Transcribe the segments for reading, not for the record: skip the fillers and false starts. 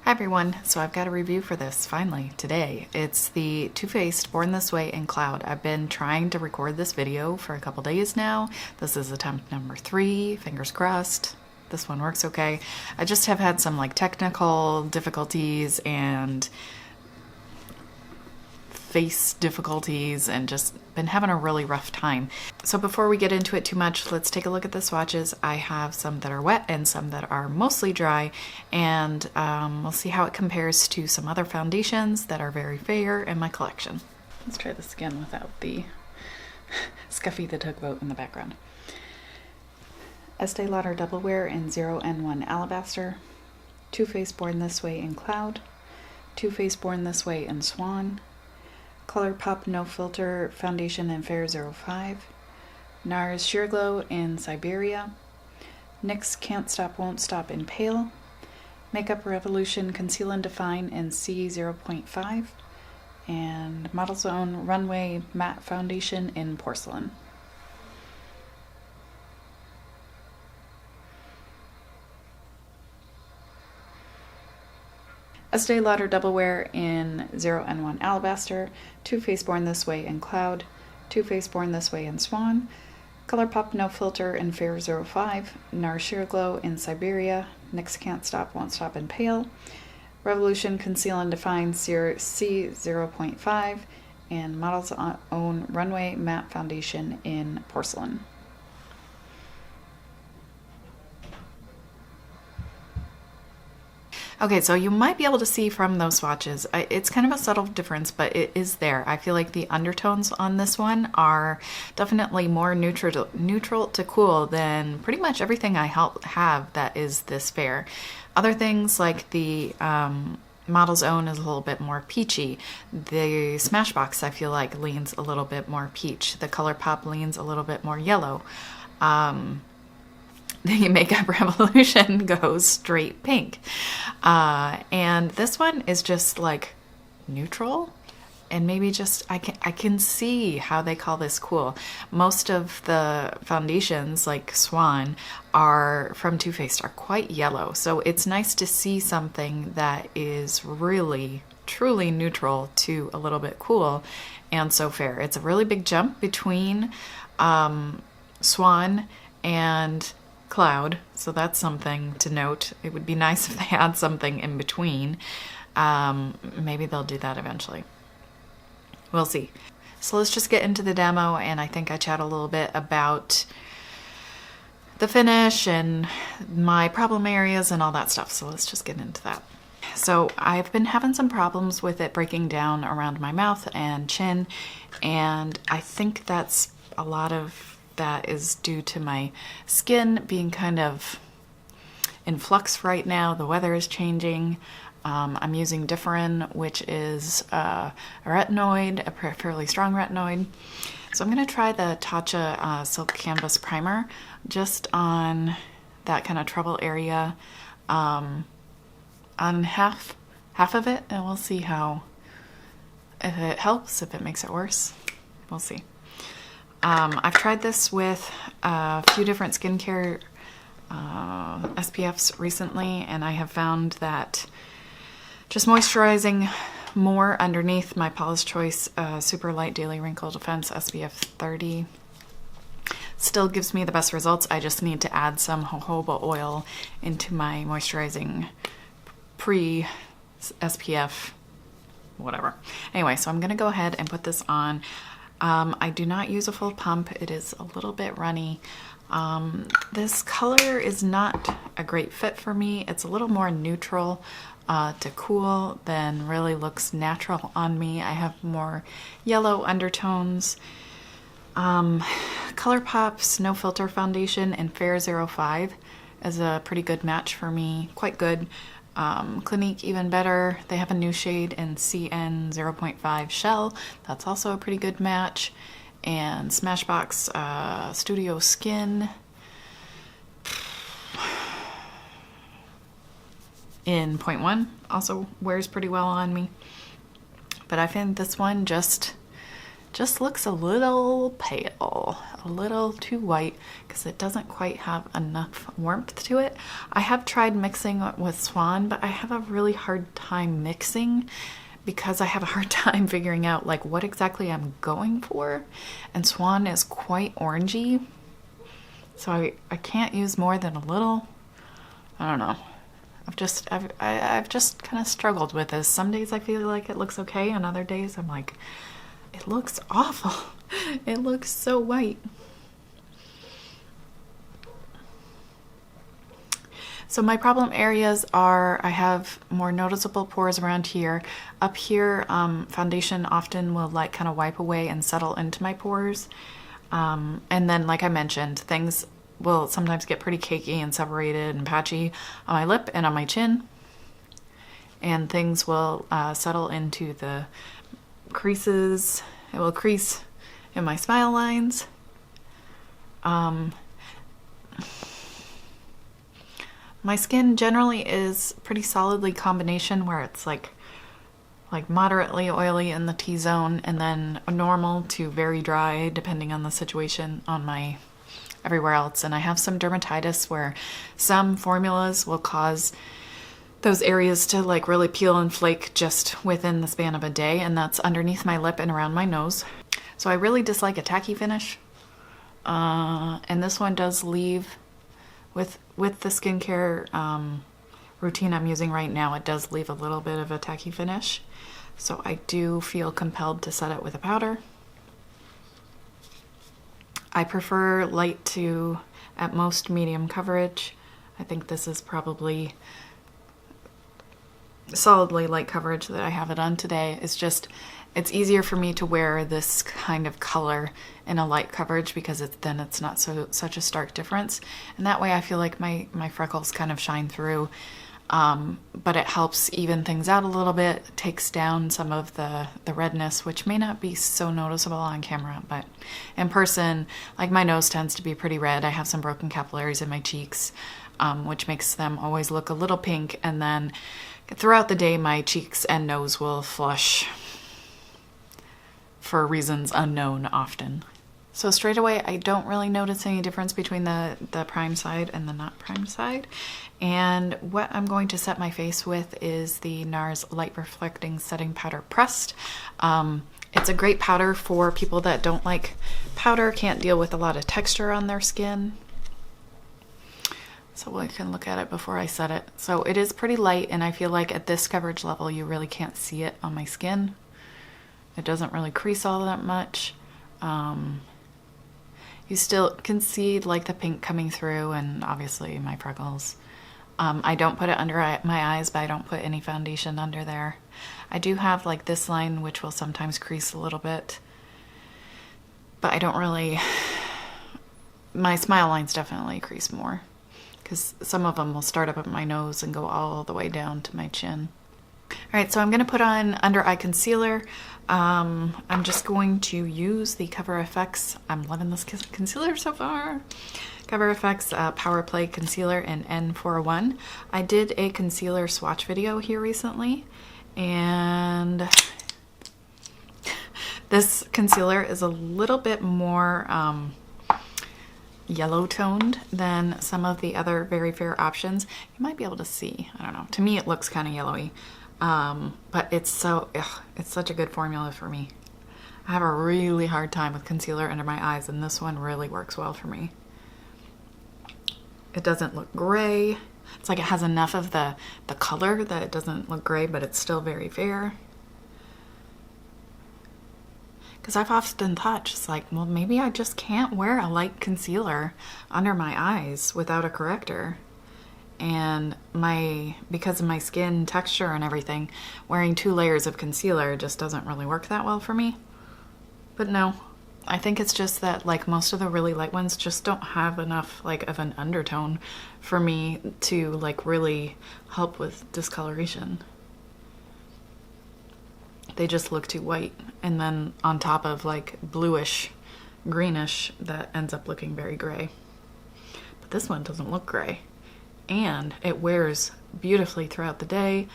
Hi everyone, so I've got a review for this finally today. It's the Too Faced Born This Way in Cloud. I've been trying to record this video for a couple days now. This is attempt number 3, fingers crossed. This one works okay. I just have had some technical difficulties and face difficulties and just been having a really rough time. So before we get into it too much, let's take a look at the swatches. I have some that are wet and some that are mostly dry, and we'll see how it compares to some other foundations that are very fair in my collection. Let's try this again without the Scuffy the Tugboat in the background. Estee Lauder Double Wear in 0N1 Alabaster, Too Faced Born This Way in Cloud, Too Faced Born This Way in Swan, Colourpop No Filter Foundation in Fair 05, Nars Sheer Glow in Siberia, NYX Can't Stop Won't Stop in Pale, Makeup Revolution Conceal and Define in C 0.5, and Model's Own Runway Matte Foundation in Porcelain. Estee Lauder Double Wear in 0N1 Alabaster, Too Faced Born This Way in Cloud, Too Faced Born This Way in Swan, Colourpop No Filter in Fair 05, Nars Sheer Glow in Siberia, NYX Can't Stop Won't Stop in Pale, Revolution Conceal and Define C 0.5, and Model's Own Runway Matte Foundation in Porcelain. Okay, so you might be able to see from those swatches, it's kind of a subtle difference, but it is there. I feel like the undertones on this one are definitely more neutral to cool than pretty much everything I have that is this fair. Other things like the Model's Own is a little bit more peachy. The Smashbox I feel like leans a little bit more peach. The Colourpop leans a little bit more yellow. The Makeup Revolution goes straight pink. And this one is just neutral, and maybe just I can see how they call this cool. Most of the foundations like Swan are from Too Faced are quite yellow, so it's nice to see something that is really truly neutral to a little bit cool and so fair. It's a really big jump between Swan and Cloud, so that's something to note. It would be nice if they had something in between. Maybe they'll do that eventually. We'll see. So let's just get into the demo, and I think I chat a little bit about the finish and my problem areas and all that stuff. So let's just get into that. So I've been having some problems with it breaking down around my mouth and chin, and I think that's a lot of that is due to my skin being kind of in flux right now. The weather is changing. I'm using Differin, which is a retinoid, a fairly strong retinoid. So I'm going to try the Tatcha Silk Canvas Primer just on that kind of trouble area, on half of it, and we'll see if it helps, if it makes it worse. We'll see. I've tried this with a few different skincare SPFs recently, and I have found that just moisturizing more underneath my Paula's Choice Super Light Daily Wrinkle Defense SPF 30 still gives me the best results. I just need to add some jojoba oil into my moisturizing pre-SPF whatever. Anyway, so I'm going to go ahead and put this on. I do not use a full pump. It is a little bit runny. This color is not a great fit for me. It's a little more neutral to cool than really looks natural on me. I have more yellow undertones. Colourpop's No Filter Foundation in Fair 05 is a pretty good match for me. Quite good. Clinique even better. They have a new shade in CN 0.5 Shell. That's also a pretty good match. And Smashbox Studio Skin in 0.1 also wears pretty well on me. But I find this one just just looks a little pale, a little too white, because it doesn't quite have enough warmth to it. I have tried mixing with Swan, but I have a really hard time mixing because I have a hard time figuring out like what exactly I'm going for. And Swan is quite orangey, so I can't use more than a little. I don't know. I've just kind of struggled with this. Some days I feel like it looks okay, and other days I'm like, it looks awful. It looks so white. So my problem areas are, I have more noticeable pores around here. Up here, foundation often will like kind of wipe away and settle into my pores. And then, like I mentioned, things will sometimes get pretty cakey and separated and patchy on my lip and on my chin. And things will settle into the creases. It will crease in my smile lines. My skin generally is pretty solidly combination, where it's like moderately oily in the T-zone and then normal to very dry depending on the situation on my everywhere else. And I have some dermatitis where some formulas will cause those areas to like really peel and flake just within the span of a day, and that's underneath my lip and around my nose. So I really dislike a tacky finish. And this one does leave, with the skincare routine I'm using right now, it does leave a little bit of a tacky finish. So I do feel compelled to set it with a powder. I prefer light to at most medium coverage. I think this is probably solidly light coverage that I have it on today. It's just, it's easier for me to wear this kind of color in a light coverage because then it's not such a stark difference. And that way I feel like my freckles kind of shine through. But it helps even things out a little bit, takes down some of the redness, which may not be so noticeable on camera, but in person, like my nose tends to be pretty red. I have some broken capillaries in my cheeks, which makes them always look a little pink, and then throughout the day my cheeks and nose will flush for reasons unknown often. So straight away, I don't really notice any difference between the prime side and the not prime side. And what I'm going to set my face with is the Nars Light Reflecting Setting Powder Pressed. It's a great powder for people that don't like powder, can't deal with a lot of texture on their skin. So we can look at it before I set it. So it is pretty light, and I feel like at this coverage level, you really can't see it on my skin. It doesn't really crease all that much. You still can see like the pink coming through, and obviously my freckles. I don't put it under my eyes, but I don't put any foundation under there. I do have like this line, which will sometimes crease a little bit, but I don't really, my smile lines definitely crease more because some of them will start up at my nose and go all the way down to my chin. All right, so I'm going to put on under eye concealer. I'm just going to use the Cover FX. I'm loving this concealer so far. Cover FX Power Play Concealer in N401. I did a concealer swatch video here recently, and this concealer is a little bit more yellow toned than some of the other very fair options. You might be able to see, I don't know. To me, it looks kind of yellowy. But it's such a good formula for me. I have a really hard time with concealer under my eyes, and this one really works well for me. It doesn't look gray. It's like it has enough of the color that it doesn't look gray, but it's still very fair. Because I've often thought, just like, well, maybe I just can't wear a light concealer under my eyes without a corrector. And because of my skin texture and everything, wearing 2 layers of concealer just doesn't really work that well for me. But no, I think it's just that like most of the really light ones just don't have enough like of an undertone for me to like really help with discoloration. They just look too white, and then on top of like bluish, greenish, that ends up looking very gray. But this one doesn't look gray. And it wears beautifully throughout the day,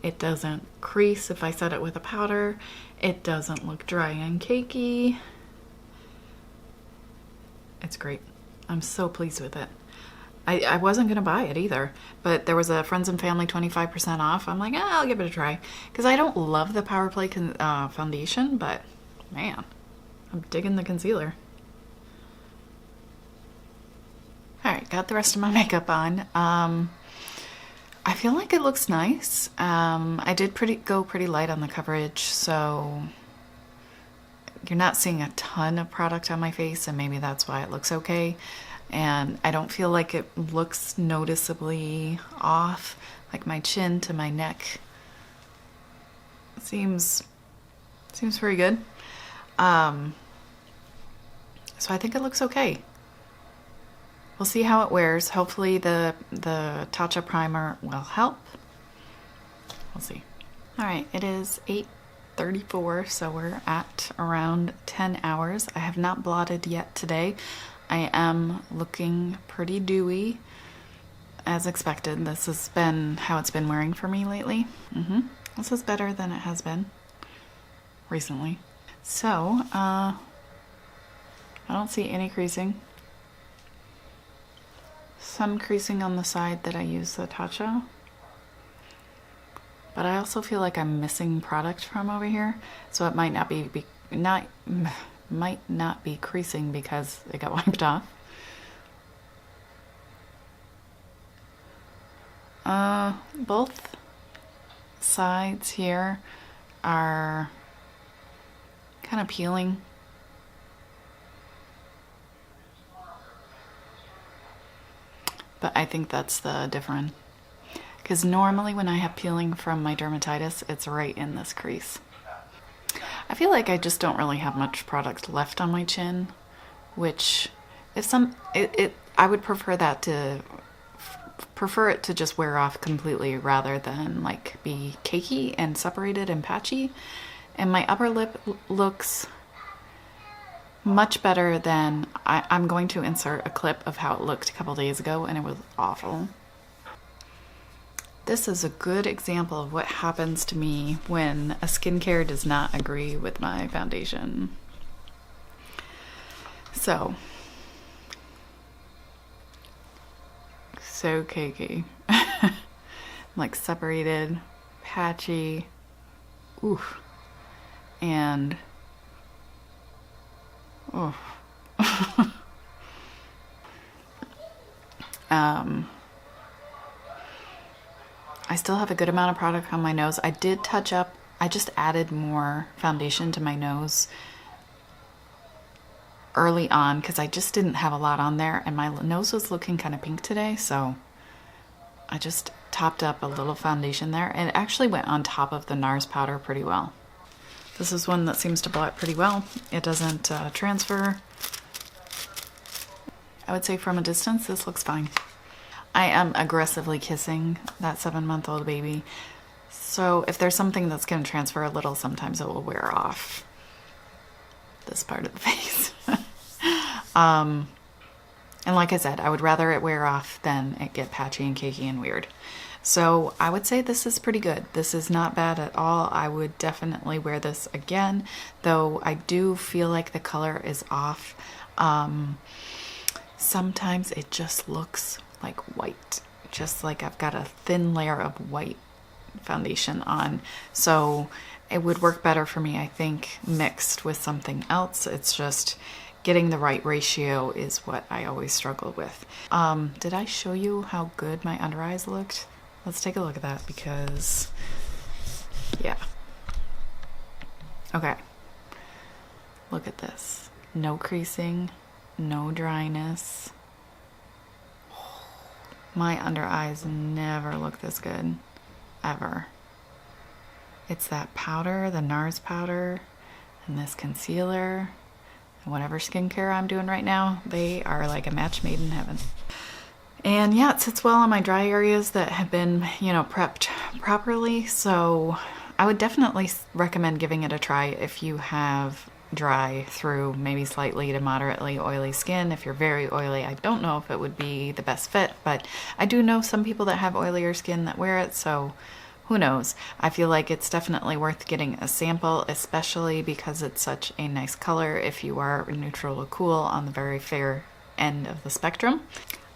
It doesn't crease if I set it with a powder. It doesn't look dry and cakey. It's great. I'm so pleased with it. I wasn't gonna buy it either, but there was a friends and family 25% off. I'm like, I'll give it a try. Because I don't love the Power Play foundation, but man, I'm digging the concealer. Alright, got the rest of my makeup on. I feel like it looks nice. I did go pretty light on the coverage, so you're not seeing a ton of product on my face, and maybe that's why it looks okay. And I don't feel like it looks noticeably off, like my chin to my neck. Seems pretty good. So I think it looks okay. We'll see how it wears. Hopefully the Tatcha primer will help. We'll see. All right, it is 8:34, so we're at around 10 hours. I have not blotted yet today. I am looking pretty dewy, as expected. This has been how it's been wearing for me lately. This is better than it has been recently. So, I don't see any creasing. Some creasing on the side that I use the Tatcha. But I also feel like I'm missing product from over here, so it might not be creasing because it got wiped off. Both sides here are kind of peeling. But I think that's the difference. Because normally when I have peeling from my dermatitis, it's right in this crease. I feel like I just don't really have much product left on my chin, which I would prefer it to just wear off completely rather than like be cakey and separated and patchy. And my upper lip looks much better than I'm going to insert a clip of how it looked a couple days ago, and it was awful. This is a good example of what happens to me when a skincare does not agree with my foundation. So cakey. Like separated, patchy, oof, and oof. I still have a good amount of product on my nose. I did touch up. I just added more foundation to my nose early on because I just didn't have a lot on there, and my nose was looking kind of pink today, so I just topped up a little foundation there, and it actually went on top of the Nars powder pretty well. This is one that seems to blot pretty well. It doesn't transfer. I would say from a distance, this looks fine. I am aggressively kissing that 7-month-old baby. So if there's something that's going to transfer a little, sometimes it will wear off this part of the face. And like I said, I would rather it wear off than it get patchy and cakey and weird. So I would say this is pretty good. This is not bad at all. I would definitely wear this again, though I do feel like the color is off. Sometimes it just looks like white, just like I've got a thin layer of white foundation on. So it would work better for me, I think, mixed with something else. It's just getting the right ratio is what I always struggle with. Did I show you how good my under eyes looked? Let's take a look at that because, yeah. Okay. Look at this. No creasing, no dryness. My under eyes never look this good, ever. It's that powder, the Nars powder, and this concealer, and whatever skincare I'm doing right now, they are like a match made in heaven. And yeah, it sits well on my dry areas that have been, you know, prepped properly. So I would definitely recommend giving it a try if you have dry through maybe slightly to moderately oily skin. If you're very oily, I don't know if it would be the best fit, but I do know some people that have oilier skin that wear it, so who knows? I feel like it's definitely worth getting a sample, especially because it's such a nice color if you are neutral to cool on the very fair end of the spectrum.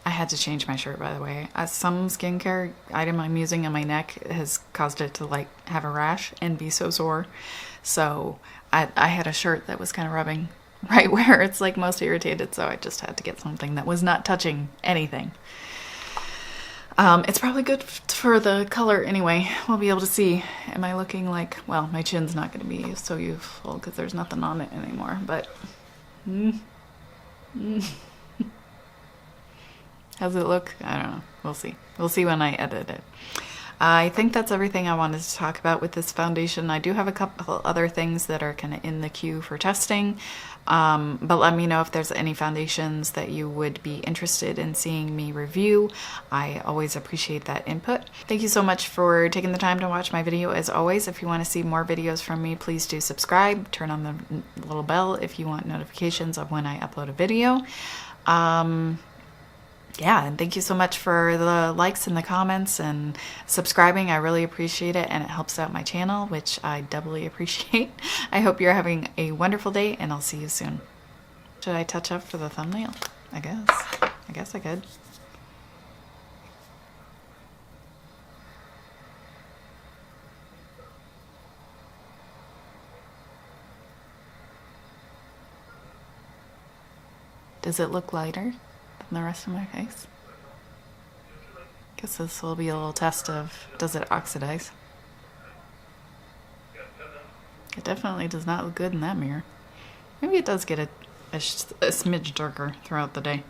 I had to change my shirt, by the way. Some skincare item I'm using on my neck has caused it to like have a rash and be so sore. So I had a shirt that was kind of rubbing right where it's like most irritated, so I just had to get something that was not touching anything. It's probably good for the color anyway. We'll be able to see. Am I looking like, well, my chin's not going to be so youthful because there's nothing on it anymore, but how's it look? I don't know. We'll see. We'll see when I edit it. I think that's everything I wanted to talk about with this foundation. I do have a couple other things that are kind of in the queue for testing, but let me know if there's any foundations that you would be interested in seeing me review. I always appreciate that input. Thank you so much for taking the time to watch my video. As always, if you want to see more videos from me, please do subscribe. Turn on the little bell if you want notifications of when I upload a video. Yeah, and thank you so much for the likes and the comments and subscribing. I really appreciate it, and it helps out my channel, which I doubly appreciate. I hope you're having a wonderful day, and I'll see you soon. Should I touch up for the thumbnail? I guess I could. Does it look lighter than the rest of my face? Guess this will be a little test of, does it oxidize? It definitely does not look good in that mirror. Maybe it does get a smidge darker throughout the day.